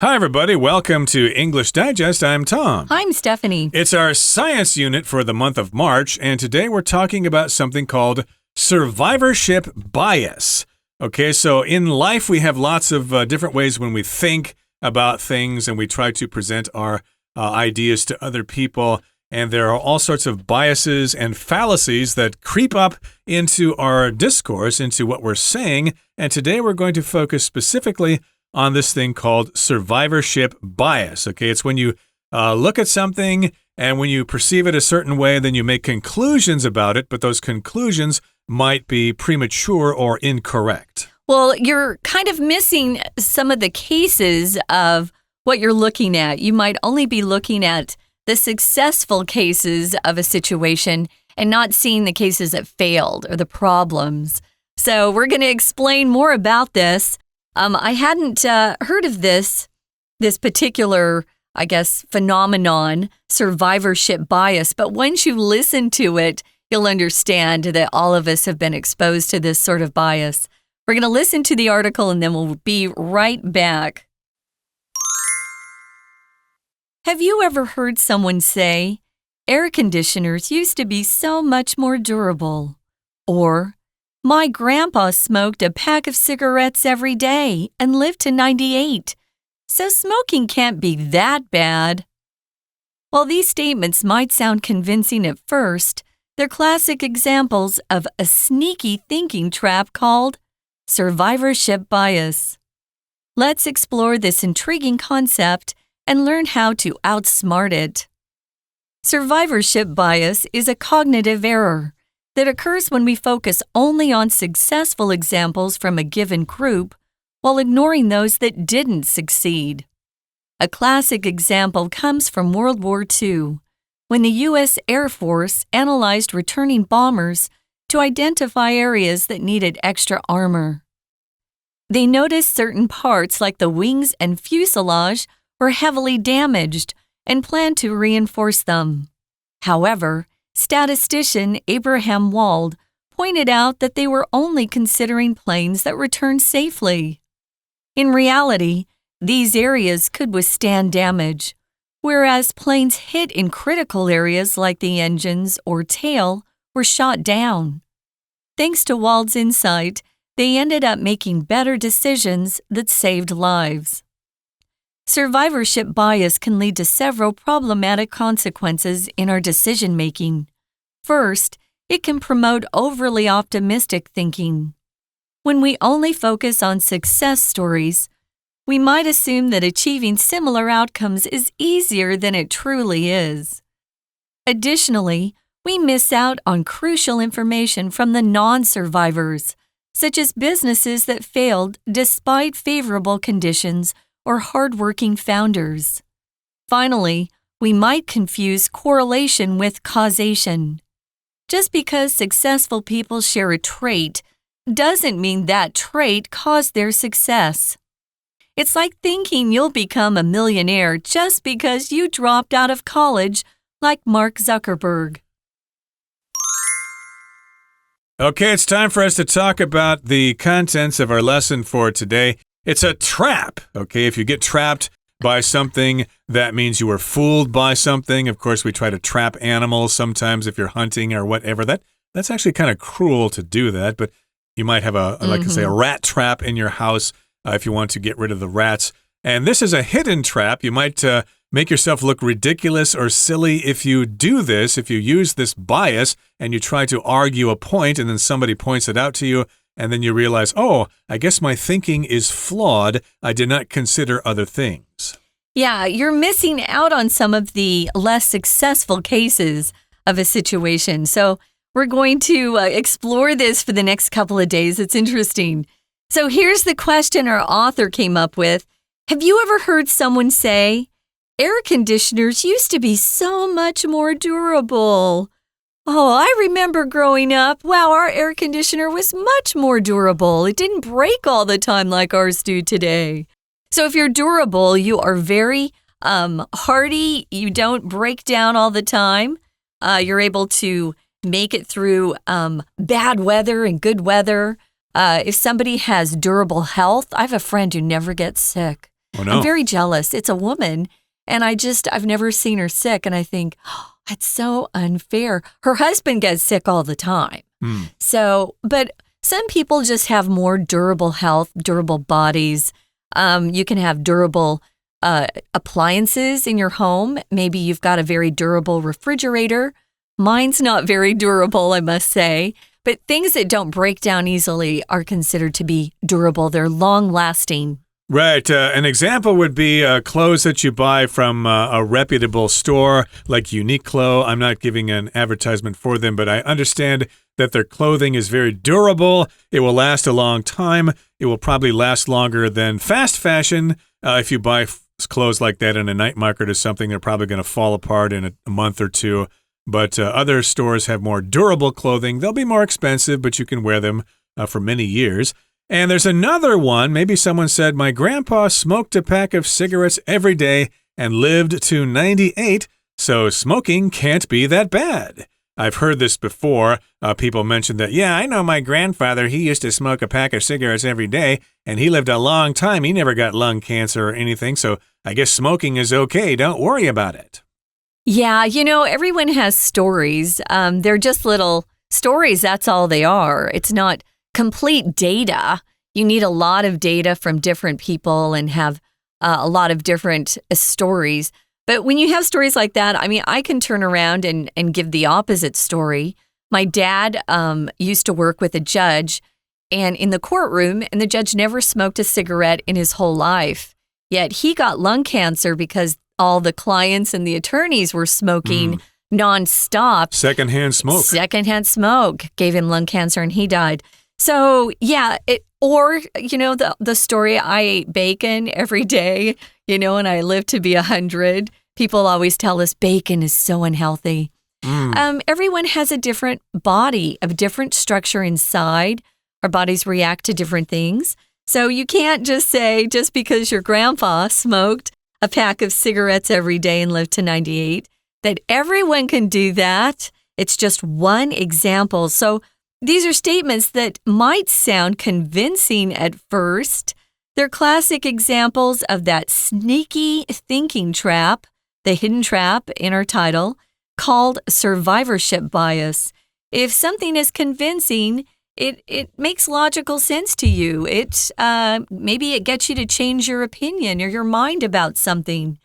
Hi, everybody. Welcome to English Digest. I'm Tom. I'm Stephanie. It's our science unit for the month of March, and today we're talking about something called survivorship bias. Okay, so in life, we have lots of different ways when we think about things and we try to present our ideas to other people. And there are all sorts of biases and fallacies that creep up into our discourse, into what we're saying. And today we're going to focus specifically on this thing called survivorship bias. Okay, it's when you look at something and when you perceive it a certain way, then you make conclusions about it, but those conclusions might be premature or incorrect. Well, you're kind of missing some of the cases of what you're looking at. You might only be looking at the successful cases of a situation and not seeing the cases that failed or the problems. So we're going to explain more about this. I hadn't heard of this particular, I guess, phenomenon, survivorship bias, but once you listen to it, you'll understand that all of us have been exposed to this sort of bias. We're going to listen to the article and then we'll be right back. Have you ever heard someone say, air conditioners used to be so much more durable? Or, my grandpa smoked a pack of cigarettes every day and lived to 98, so smoking can't be that bad. While these statements might sound convincing at first, they're classic examples of a sneaky thinking trap called survivorship bias. Let's explore this intriguing concept and learn how to outsmart it. Survivorship bias is a cognitive error that occurs when we focus only on successful examples from a given group while ignoring those that didn't succeed. A classic example comes from World War II, when the U.S. Air Force analyzed returning bombers to identify areas that needed extra armor. They noticed certain parts like the wings and fuselage were heavily damaged and planned to reinforce them. However, statistician Abraham Wald pointed out that they were only considering planes that returned safely. In reality, these areas could withstand damage, whereas planes hit in critical areas like the engines or tail were shot down. Thanks to Wald's insight, they ended up making better decisions that saved lives. Survivorship bias can lead to several problematic consequences in our decision-making. First, it can promote overly optimistic thinking. When we only focus on success stories, we might assume that achieving similar outcomes is easier than it truly is. Additionally, we miss out on crucial information from the non-survivors, such as businesses that failed despite favorable conditions or hardworking founders. Finally, we might confuse correlation with causation. Just because successful people share a trait doesn't mean that trait caused their success. It's like thinking you'll become a millionaire just because you dropped out of college like Mark Zuckerberg. Okay, it's time for us to talk about the contents of our lesson for today. It's a trap, okay? If you get trapped by something, that means you were fooled by something. Of course, we try to trap animals sometimes if you're hunting or whatever. That's actually kind of cruel to do that, but you might have a rat trap in your house if you want to get rid of the rats. And this is a hidden trap. You might make yourself look ridiculous or silly if you do this, if you use this bias and you try to argue a point and then somebody points it out to you. And then you realize, oh, I guess my thinking is flawed. I did not consider other things. Yeah, you're missing out on some of the less successful cases of a situation. So we're going to explore this for the next couple of days. It's interesting. So here's the question our author came up with. Have you ever heard someone say, air conditioners used to be so much more durable? Oh, I remember growing up. Wow, our air conditioner was much more durable. It didn't break all the time like ours do today. So if you're durable, you are very hardy. You don't break down all the time. You're able to make it through bad weather and good weather. If somebody has durable health, I have a friend who never gets sick. Oh, no. I'm very jealous. It's a woman, and I've never seen her sick, and I think, oh, that's so unfair. Her husband gets sick all the time. So, but some people just have more durable health, durable bodies. You can have durable appliances in your home. Maybe you've got a very durable refrigerator. Mine's not very durable, I must say. But things that don't break down easily are considered to be durable. They're long-lasting. Right. An example would be clothes that you buy from a reputable store like Uniqlo. I'm not giving an advertisement for them, but I understand that their clothing is very durable. It will last a long time. It will probably last longer than fast fashion. If you buy clothes like that in a night market or something, they're probably going to fall apart in a month or two. But other stores have more durable clothing. They'll be more expensive, but you can wear them for many years. And there's another one. Maybe someone said, my grandpa smoked a pack of cigarettes every day and lived to 98, so smoking can't be that bad. I've heard this before. People mentioned that, yeah, I know my grandfather, he used to smoke a pack of cigarettes every day, and he lived a long time. He never got lung cancer or anything, so I guess smoking is okay. Don't worry about it. Yeah, everyone has stories. They're just little stories. That's all they are. It's not complete data. You need a lot of data from different people and have a lot of different stories. But when you have stories like that, I can turn around and give the opposite story. My dad used to work with a judge and in the courtroom, and the judge never smoked a cigarette in his whole life. Yet he got lung cancer because all the clients and the attorneys were smoking nonstop. Secondhand smoke. Secondhand smoke gave him lung cancer and he died. So, yeah, the story, I ate bacon every day, and I lived to be 100. People always tell us bacon is so unhealthy. Everyone has a different body, a different structure inside. Our bodies react to different things. So you can't just say, just because your grandpa smoked a pack of cigarettes every day and lived to 98, that everyone can do that. It's just one example. So these are statements that might sound convincing at first. They're classic examples of that sneaky thinking trap, the hidden trap in our title, called survivorship bias. If something is convincing, it makes logical sense to you. Maybe it gets you to change your opinion or your mind about something.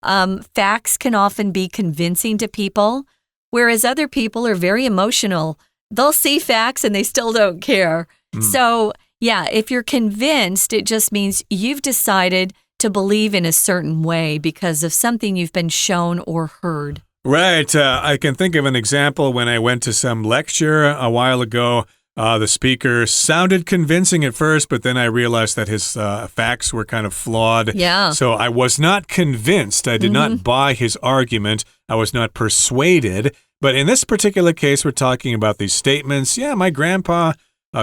Facts can often be convincing to people, whereas other people are very emotional. They'll see facts and they still don't care. So, yeah, if you're convinced, it just means you've decided to believe in a certain way because of something you've been shown or heard. Right. I can think of an example when I went to some lecture a while ago. The speaker sounded convincing at first, but then I realized that his facts were kind of flawed. Yeah. So I was not convinced. I did not buy his argument. I was not persuaded. But in this particular case, we're talking about these statements. Yeah, my grandpa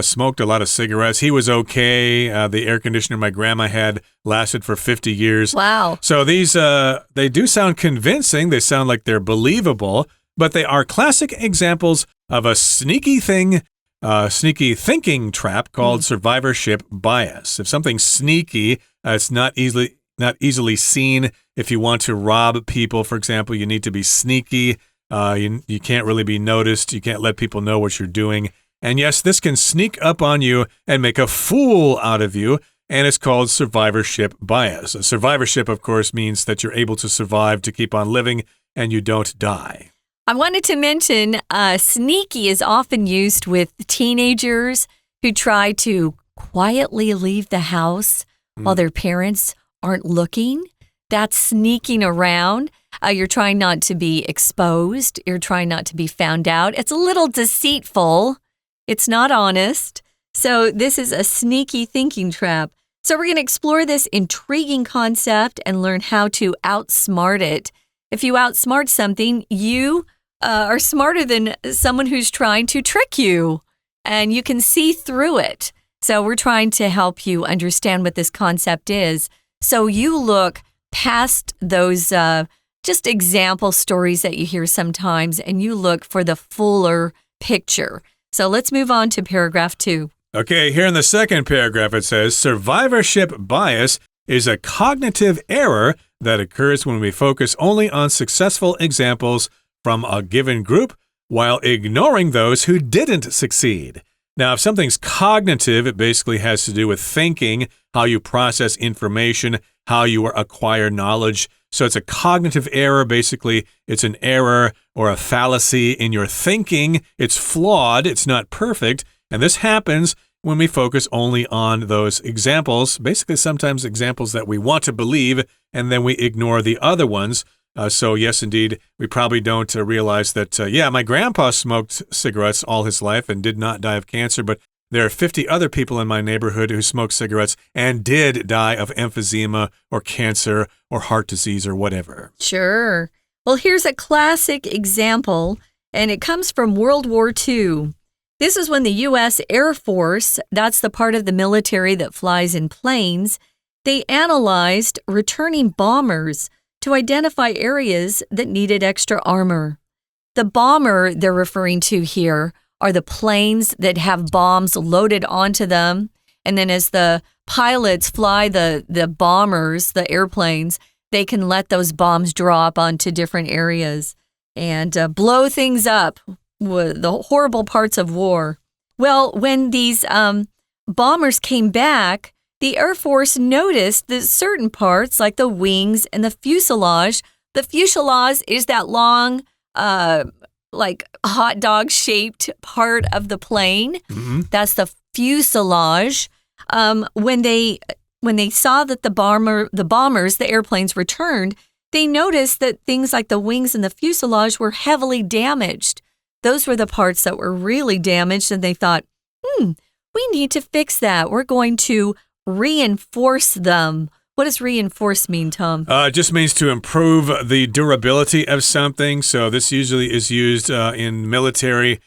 smoked a lot of cigarettes. He was okay. The air conditioner my grandma had lasted for 50 years. Wow. So these, they do sound convincing. They sound like they're believable, but they are classic examples of a sneaky thinking trap called survivorship bias. If something's sneaky, it's not easily seen. If you want to rob people, for example, you need to be sneaky. You can't really be noticed. You can't let people know what you're doing. And yes, this can sneak up on you and make a fool out of you, and it's called survivorship bias. Survivorship, of course, means that you're able to survive, to keep on living, and you don't die. I wanted to mention sneaky is often used with teenagers who try to quietly leave the house while their parents aren't looking. That's sneaking around. You're trying not to be exposed. You're trying not to be found out. It's a little deceitful. It's not honest. So this is a sneaky thinking trap. So we're going to explore this intriguing concept and learn how to outsmart it. If you outsmart something, you are smarter than someone who's trying to trick you, and you can see through it. So we're trying to help you understand what this concept is. So you look past those just example stories that you hear sometimes, and you look for the fuller picture. So let's move on to paragraph 2. Okay, here in the second paragraph it says, survivorship bias is a cognitive error that occurs when we focus only on successful examples from a given group while ignoring those who didn't succeed. Now, if something's cognitive, it basically has to do with thinking, how you process information, how you acquire knowledge. So it's a cognitive error. Basically, it's an error or a fallacy in your thinking. It's flawed. It's not perfect. And this happens when we focus only on those examples, basically sometimes examples that we want to believe, and then we ignore the other ones. So yes, indeed, we probably don't realize that, my grandpa smoked cigarettes all his life and did not die of cancer, but there are 50 other people in my neighborhood who smoked cigarettes and did die of emphysema or cancer or heart disease or whatever. Sure. Well, here's a classic example, and it comes from World War II. This is when the U.S. Air Force, that's the part of the military that flies in planes, they analyzed returning bombers to identify areas that needed extra armor. The bomber they're referring to here are the planes that have bombs loaded onto them. And then as the pilots fly the bombers, the airplanes, they can let those bombs drop onto different areas and blow things up with the horrible parts of war. Well, when these bombers came back, the Air Force noticed that certain parts, like the wings and the fuselage is that long, like hot dog shaped part of the plane. Mm-hmm. That's the fuselage. When they saw that the airplanes returned, they noticed that things like the wings and the fuselage were heavily damaged. Those were the parts that were really damaged, and they thought, we need to fix that. We're going to reinforce them. What does reinforce mean, Tom? It just means to improve the durability of something. So this usually is used in military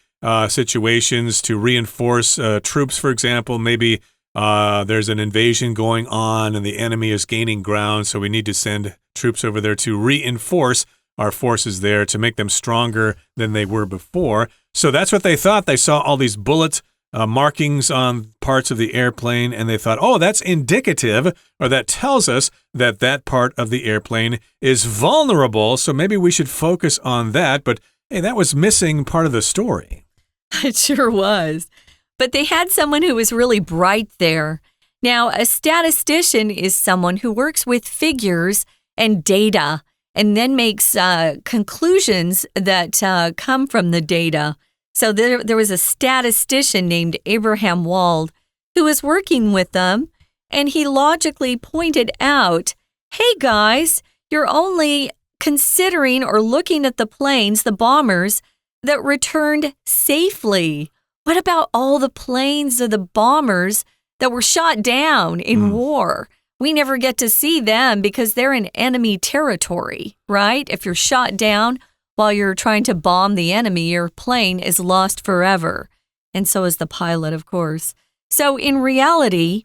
situations to reinforce troops, for example. Maybe there's an invasion going on and the enemy is gaining ground, so we need to send troops over there to reinforce our forces there to make them stronger than they were before. So that's what they thought. They saw all these bullet markings on parts of the airplane, and they thought, oh, that's indicative, or that tells us that that part of the airplane is vulnerable, so maybe we should focus on that. But hey, that was missing part of the story. It sure was. But they had someone who was really bright there. Now, a statistician is someone who works with figures and data and then makes conclusions that come from the data. So there was a statistician named Abraham Wald who was working with them, and he logically pointed out, hey guys, you're only considering or looking at the planes, the bombers, that returned safely. What about all the planes or the bombers that were shot down in war? We never get to see them because they're in enemy territory, right? If you're shot down while you're trying to bomb the enemy, your plane is lost forever. And so is the pilot, of course. So in reality,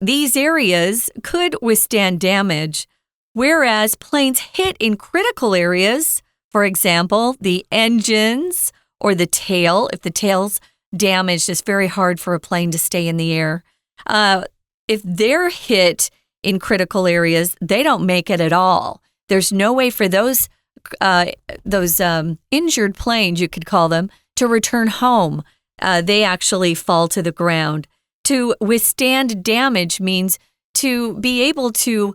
these areas could withstand damage, whereas planes hit in critical areas, for example, the engines or the tail. If the tail's damaged, it's very hard for a plane to stay in the air. If they're hit in critical areas, they don't make it at all. There's no way for those injured planes, you could call them, to return home. They actually fall to the ground. To withstand damage means to be able to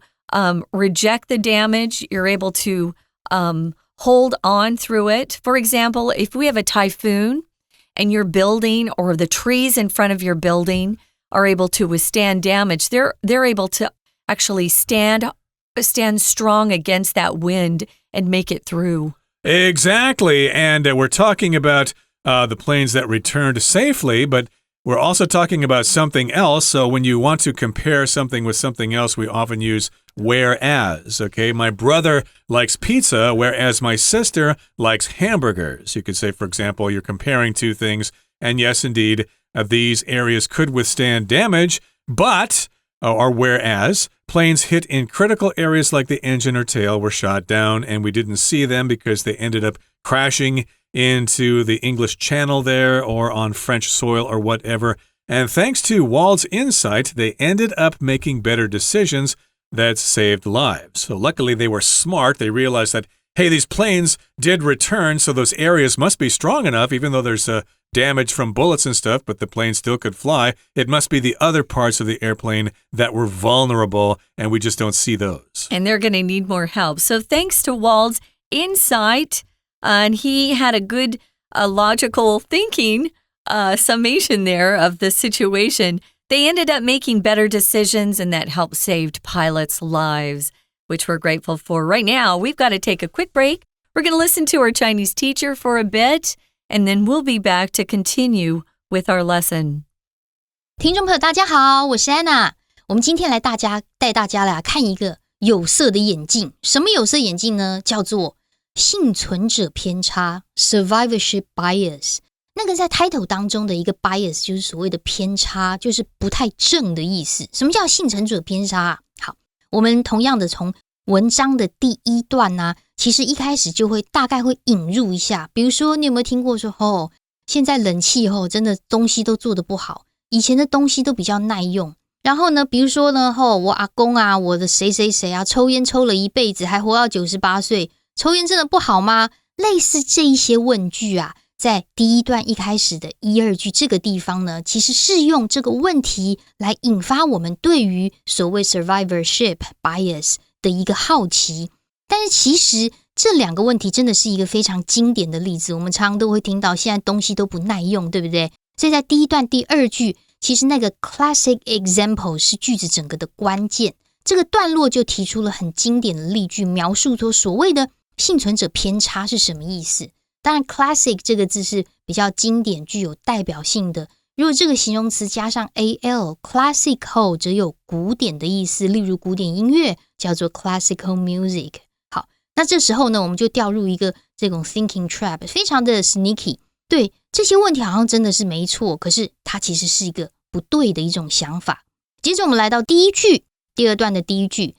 reject the damage. You're able to hold on through it. For example, if we have a typhoon and your building or the trees in front of your building are able to withstand damage, they're able to actually stand strong against that wind and make it through. Exactly. And we're talking about the planes that returned safely, but we're also talking about something else. So when you want to compare something with something else, we often use whereas. Okay, my brother likes pizza, whereas my sister likes hamburgers. You could say, for example, you're comparing two things. And yes, indeed, these areas could withstand damage, but, or whereas, planes hit in critical areas like the engine or tail were shot down, and we didn't see them because they ended up crashing into the English Channel there or on French soil or whatever. And thanks to Wald's insight, they ended up making better decisions that saved lives. So luckily they were smart. They realized that, hey, these planes did return, so those areas must be strong enough, even though there's damage from bullets and stuff, but the plane still could fly. It must be the other parts of the airplane that were vulnerable, and we just don't see those. And they're going to need more help. So thanks to Wald's insight, and he had a good logical thinking summation there of the situation. They ended up making better decisions, and that helped save pilots' lives, which we're grateful for. Right now, we've got to take a quick break. We're going to listen to our Chinese teacher for a bit, and then we'll be back to continue with our lesson. 听众朋友大家好，我是安娜。我们今天带大家来看一个有色的眼镜。什么有色眼镜呢？叫做幸存者偏差 survivorship bias。那个在 title 当中的一个 bias 就是所谓的偏差，就是不太正的意思。什么叫幸存者偏差啊？好，我们同样的从文章的第一段啊，其实一开始就会大概会引入一下，比如说你有没有听过说现在冷气真的东西都做得不好，以前的东西都比较耐用。然后呢，比如说呢我阿公啊，我的谁谁谁啊，抽烟抽了一辈子还活到98岁，抽烟真的不好吗？类似这一些问句啊，在第一段一开始的1、2句这个地方呢，其实是用这个问题来引发我们对于所谓 survivorship bias 的一个好奇。但是其实这两个问题真的是一个非常经典的例子，我们常常都会听到现在东西都不耐用，对不对？所以在第一段第2句，其实那个 classic example 是句子整个的关键。这个段落就提出了很经典的例句，描述说所谓的幸存者偏差是什么意思。当然 classic 这个字是比较经典具有代表性的，如果这个形容词加上 al classic 后则有古典的意思，例如古典音乐叫做 classical music。 好，那这时候呢，我们就掉入一个这种 thinking trap， 非常的 sneaky。 对，这些问题好像真的是没错，可是它其实是一个不对的一种想法。接着我们来到第1句，第2段的第1句，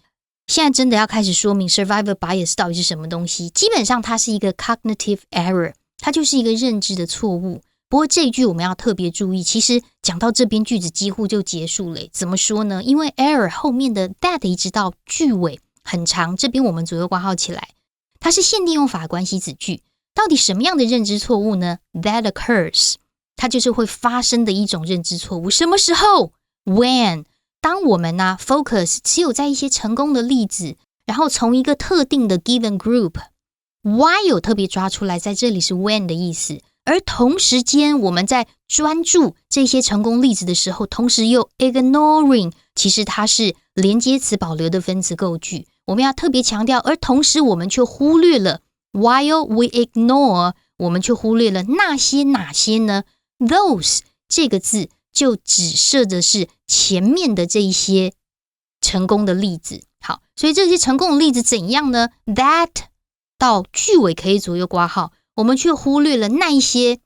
现在真的要开始说明 survivor bias 到底是什么东西。基本上它是一个 cognitive error， 它就是一个认知的错误。不过这一句我们要特别注意，其实讲到这边句子几乎就结束了。怎么说呢？因为 error 后面的 that 一直到句尾很长，这边我们左右挂号起来，它是限定用法关系子句。到底什么样的认知错误呢？ That occurs， 它就是会发生的一种认知错误。什么时候？ When， 当我们focus 只有在一些成功的例子，然后从一个特定的 given group， why 有特别抓出来，在这里是 when 的意思。而同时间我们在专注这些成功例子的时候，同时又 ignoring， 其实它是连接词保留的分词构句，我们要特别强调。而同时我们却忽略了 while we ignore， 我们却忽略了那些哪些呢？ Those 这个字就指涉的是前面的这一些成功的例子。好，所以这些成功的例子怎样呢？ That 到句尾可以左右挂号，我们却忽略了那一些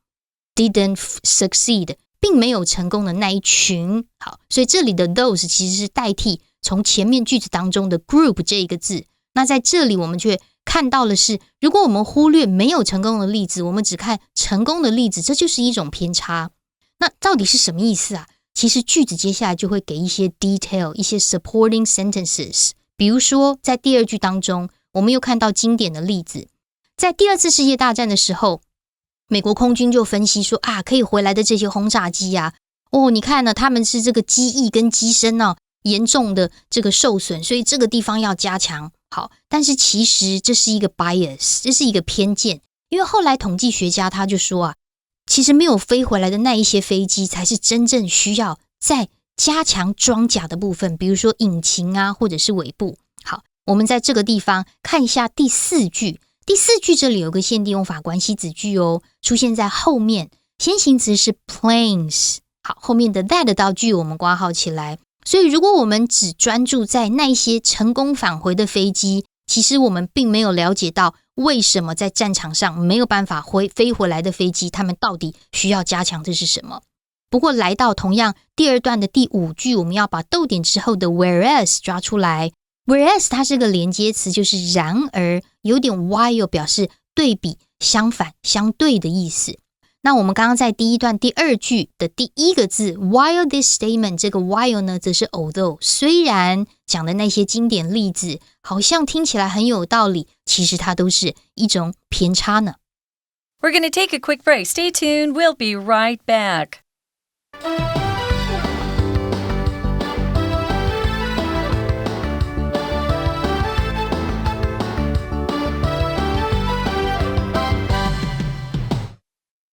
didn't succeed 并没有成功的那一群。好，所以这里的 those 其实是代替从前面句子当中的 group 这一个字。那在这里我们却看到的是，如果我们忽略没有成功的例子，我们只看成功的例子，这就是一种偏差。那到底是什么意思啊？其实句子接下来就会给一些 detail， 一些 supporting sentences。 比如说在第2句当中，我们又看到经典的例子，在第2次世界大战的时候，美国空军就分析说可以回来的这些轰炸机你看呢，他们是这个机翼跟机身严重的这个受损，所以这个地方要加强。好，但是其实这是一个 bias， 这是一个偏见。因为后来统计学家他就说其实没有飞回来的那一些飞机才是真正需要再加强装甲的部分，比如说引擎或者是尾部。好，我们在这个地方看一下第4句。第4句这里有个限定用法关系子句出现在后面，先行词是 planes。 好，后面的 that 道句我们括号起来。所以如果我们只专注在那些成功返回的飞机，其实我们并没有了解到为什么在战场上没有办法飞回来的飞机，他们到底需要加强的是什么。不过来到同样第2段的第5句，我们要把逗点之后的 whereas 抓出来。 whereas 它是个连接词，就是然而，有点 while 表示对比、相反、相对的意思。那我们刚刚在第1段第2句的第1个字 while this statement， 这个 while 呢则是 although， 虽然讲的那些经典例子，好像听起来很有道理，其实它都是一种偏差呢。We're going to take a quick break. Stay tuned. We'll be right back.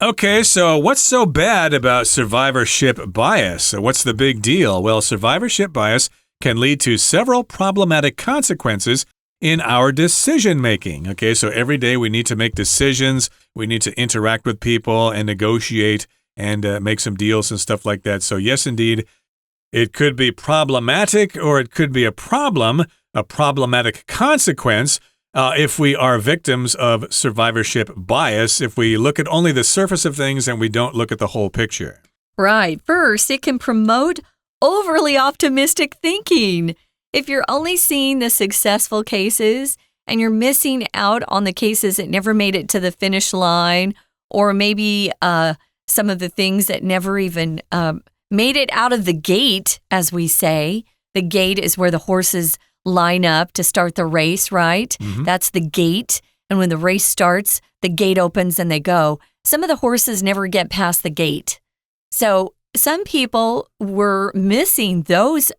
Okay, so what's so bad about survivorship bias? What's the big deal? Well, survivorship bias can lead to several problematic consequences in our decision making. Okay, so every day we need to make decisions, we need to interact with people and negotiate and make some deals and stuff like that. So yes, indeed, it could be problematic or it could be a problematic consequence if we are victims of survivorship bias, if we look at only the surface of things and we don't look at the whole picture. Right. First, it can promote overly optimistic thinking. If you're only seeing the successful cases and you're missing out on the cases that never made it to the finish line, or maybe some of the things that never even made it out of the gate, as we say. The gate is where the horses line up to start the race, right? Mm-hmm. That's the gate. And when the race starts, the gate opens and they go. Some of the horses never get past the gate. So some people were missing those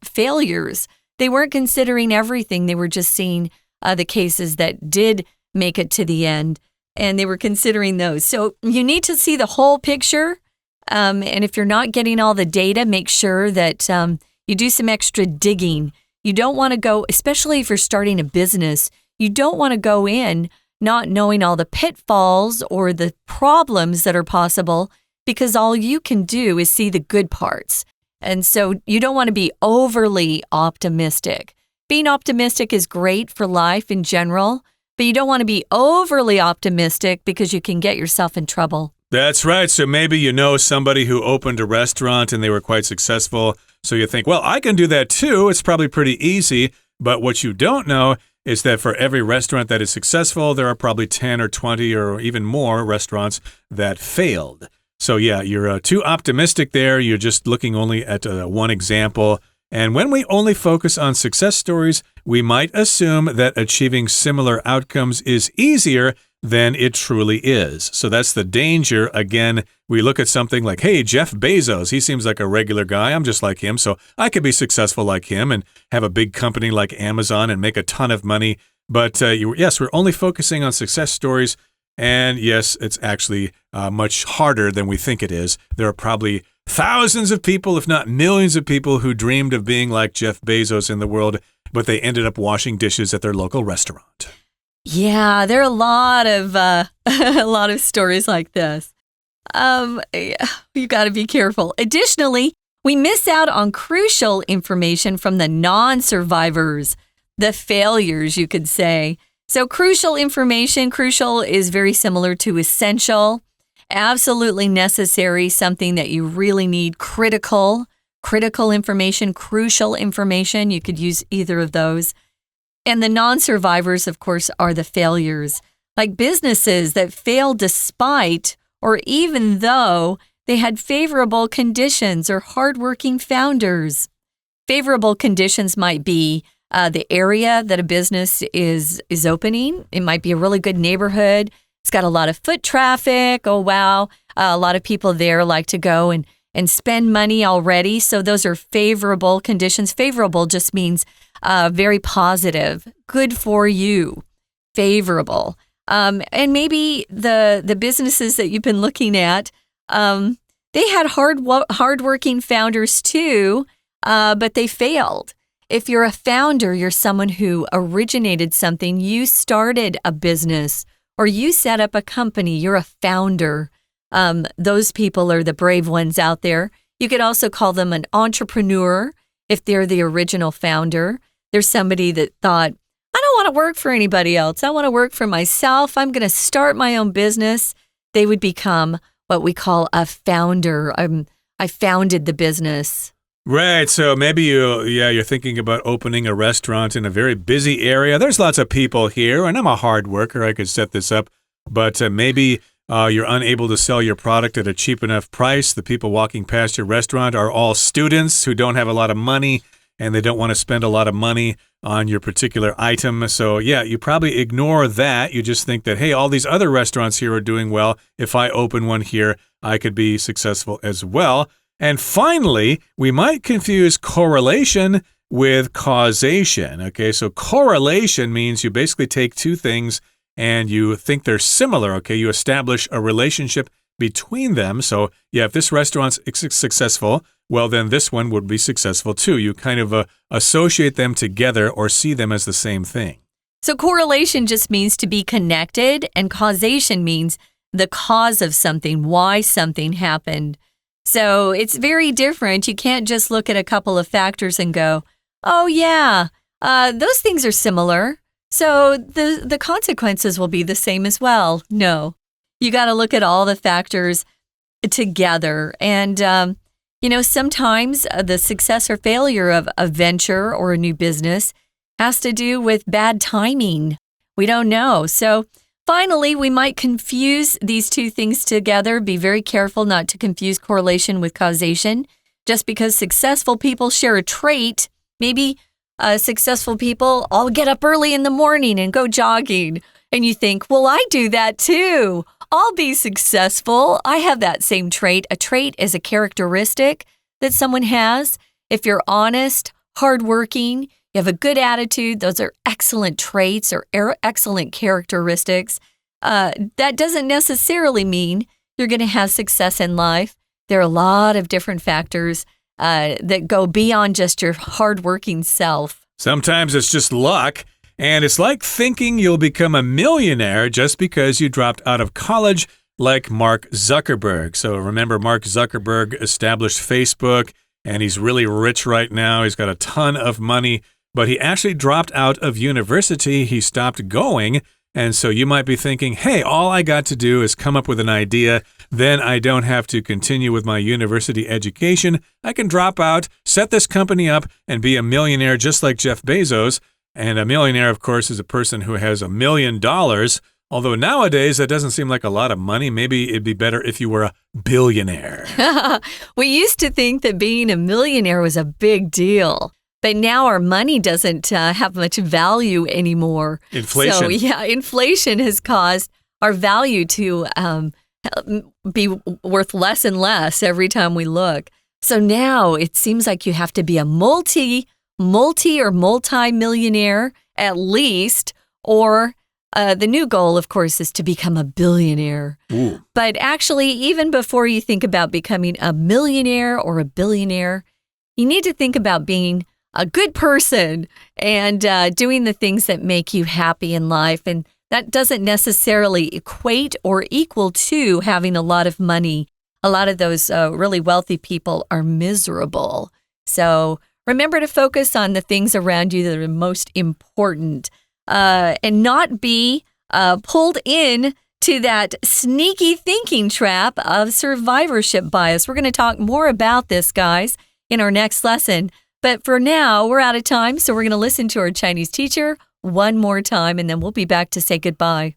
failures. They weren't considering everything. They were just seeing the cases that did make it to the end, and they were considering those. So you need to see the whole picture. And if you're not getting all the data, make sure that you do some extra digging. You don't want to go, especially if you're starting a business, you don't want to go in not knowing all the pitfalls or the problems that are possible, because all you can do is see the good parts. And so you don't want to be overly optimistic. Being optimistic is great for life in general, but you don't want to be overly optimistic because you can get yourself in trouble. That's right. So maybe you know somebody who opened a restaurant and they were quite successful. So you think, well, I can do that too. It's probably pretty easy. But what you don't know is that for every restaurant that is successful, there are probably 10 or 20 or even more restaurants that failed. So yeah, you're too optimistic there. You're just looking only at one example. And when we only focus on success stories, we might assume that achieving similar outcomes is easier than it truly is. So that's the danger. Again, we look at something like, hey, Jeff Bezos, he seems like a regular guy. I'm just like him, so I could be successful like him and have a big company like Amazon and make a ton of money. But yes, we're only focusing on success stories. And yes, it's actually much harder than we think it is. There are probably thousands of people, if not millions of people, who dreamed of being like Jeff Bezos in the world, but they ended up washing dishes at their local restaurant. Yeah, there are a lot of stories like this. You got to be careful. Additionally, we miss out on crucial information from the non-survivors, the failures, you could say. So crucial information, crucial is very similar to essential, absolutely necessary, something that you really need, critical information, crucial information. You could use either of those. And the non-survivors, of course, are the failures, like businesses that fail despite or even though they had favorable conditions or hardworking founders. Favorable conditions might be the area that a business is opening. It might be a really good neighborhood. It's got a lot of foot traffic. Oh, wow. A lot of people there like to go and spend money already. So those are favorable conditions. Favorable just means very positive, good for you, favorable. And maybe the businesses that you've been looking at, they had hardworking founders too, but they failed. If you're a founder, you're someone who originated something, you started a business, or you set up a company, you're a founder. Those people are the brave ones out there. You could also call them an entrepreneur if they're the original founder. There's somebody that thought, I don't want to work for anybody else. I want to work for myself. I'm going to start my own business. They would become what we call a founder. I founded the business. Right. So maybe you're thinking about opening a restaurant in a very busy area. There's lots of people here, and I'm a hard worker. I could set this up. But maybe you're unable to sell your product at a cheap enough price. The people walking past your restaurant are all students who don't have a lot of money. and they don't want to spend a lot of money on your particular item. So yeah, you probably ignore that. You just think that, hey, all these other restaurants here are doing well. If I open one here, I could be successful as well. And finally, we might confuse correlation with causation. Okay, so correlation means you basically take two things and you think they're similar. Okay, you establish a relationship between them. So yeah, if this restaurant's successful, well, then this one would be successful too. You kind of associate them together or see them as the same thing. So correlation just means to be connected, and causation means the cause of something, why something happened. So it's very different. You can't just look at a couple of factors and go, oh yeah, those things are similar, so the consequences will be the same as well. No, you got to look at all the factors together. And, sometimes the success or failure of a venture or a new business has to do with bad timing. We don't know. So finally, we might confuse these two things together. Be very careful not to confuse correlation with causation. Just because successful people share a trait, maybe successful people all get up early in the morning and go jogging. And you think, well, I do that too. I'll be successful. I have that same trait. A trait is a characteristic that someone has. If you're honest, hardworking, you have a good attitude, those are excellent traits or excellent characteristics. That doesn't necessarily mean you're going to have success in life. There are a lot of different factors that go beyond just your hardworking self. Sometimes it's just luck. And it's like thinking you'll become a millionaire just because you dropped out of college, like Mark Zuckerberg. So remember, Mark Zuckerberg established Facebook, and he's really rich right now. He's got a ton of money, but he actually dropped out of university. He stopped going. And so you might be thinking, hey, all I got to do is come up with an idea. Then I don't have to continue with my university education. I can drop out, set this company up, and be a millionaire just like Jeff Bezos. And a millionaire, of course, is a person who has $1 million. Although nowadays, that doesn't seem like a lot of money. Maybe it'd be better if you were a billionaire. We used to think that being a millionaire was a big deal. But now our money doesn't have much value anymore. Inflation. So, yeah, inflation has caused our value to be worth less and less every time we look. So now it seems like you have to be a multi-millionaire at least, or the new goal, of course, is to become a billionaire. Ooh. But actually, even before you think about becoming a millionaire or a billionaire, you need to think about being a good person and doing the things that make you happy in life. And that doesn't necessarily equate or equal to having a lot of money. A lot of those really wealthy people are miserable. So remember to focus on the things around you that are most important and not be pulled in to that sneaky thinking trap of survivorship bias. We're going to talk more about this, guys, in our next lesson. But for now, we're out of time, so we're going to listen to our Chinese teacher one more time, and then we'll be back to say goodbye.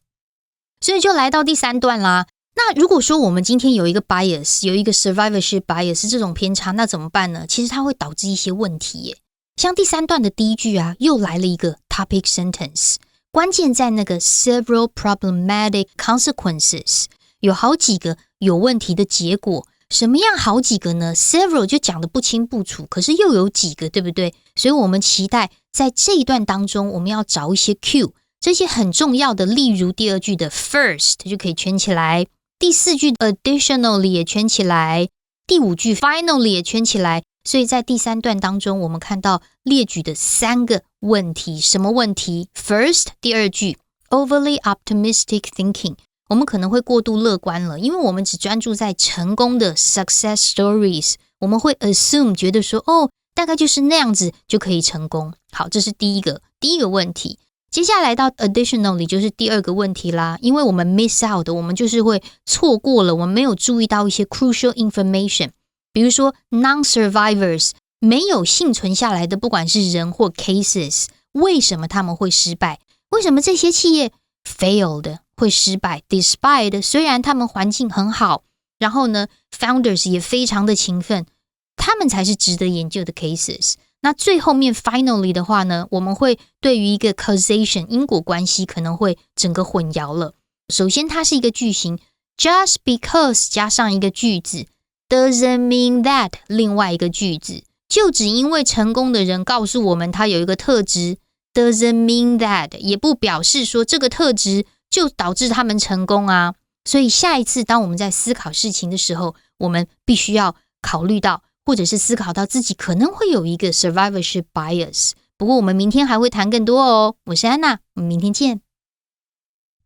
所以就来到第3段啦。那如果说我们今天有一个 bias， 有一个 survivorship bias 这种偏差，那怎么办呢？其实它会导致一些问题耶。像第3段的第一句啊，又来了一个 topic sentence， 关键在那个 several problematic consequences， 有好几个有问题的结果。什么样好几个呢？ several 就讲得不清不楚，可是又有几个，对不对？所以我们期待在这一段当中，我们要找一些 cue， 这些很重要的，例如第2句的 first 就可以圈起来，第4句 additionally 也圈起来，第5句 finally 也圈起来。所以在第3段当中，我们看到列举的3个问题。什么问题？ First， 第2句 overly optimistic thinking， 我们可能会过度乐观了，因为我们只专注在成功的 success stories， 我们会 assume 觉得说，大概就是那样子就可以成功。好，这是第一个问题。接下来到 additionally 就是第2个问题啦，因为我们 miss out 的，我们就是会错过了，我们没有注意到一些 crucial information， 比如说 non-survivors 没有幸存下来的，不管是人或 cases， 为什么他们会失败？为什么这些企业 failed 会失败 despite 虽然他们环境很好，然后呢 founders 也非常的勤奋，他们才是值得研究的 cases。那最后面 finally 的话呢，我们会对于一个 causation 因果关系可能会整个混淆了。首先它是一个句型 just because 加上一个句子 doesn't mean that 另外一个句子，就只因为成功的人告诉我们他有一个特质 doesn't mean that 也不表示说这个特质就导致他们成功啊。所以下一次当我们在思考事情的时候，我们必须要考虑到或者是思考到自己可能会有一个 survivorship bias。不过我们明天还会谈更多哦。我是安娜，我们明天见。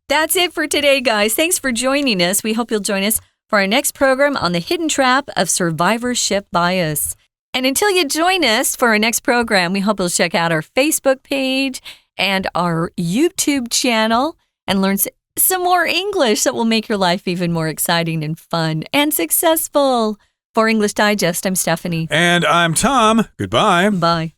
That's it for today, guys. Thanks for joining us. We hope you'll join us for our next program on the hidden trap of survivorship bias. And until you join us for our next program, we hope you'll check out our Facebook page and our YouTube channel and learn some more English that will make your life even more exciting and fun and successful. For English Digest, I'm Stephanie. And I'm Tom. Goodbye. Bye.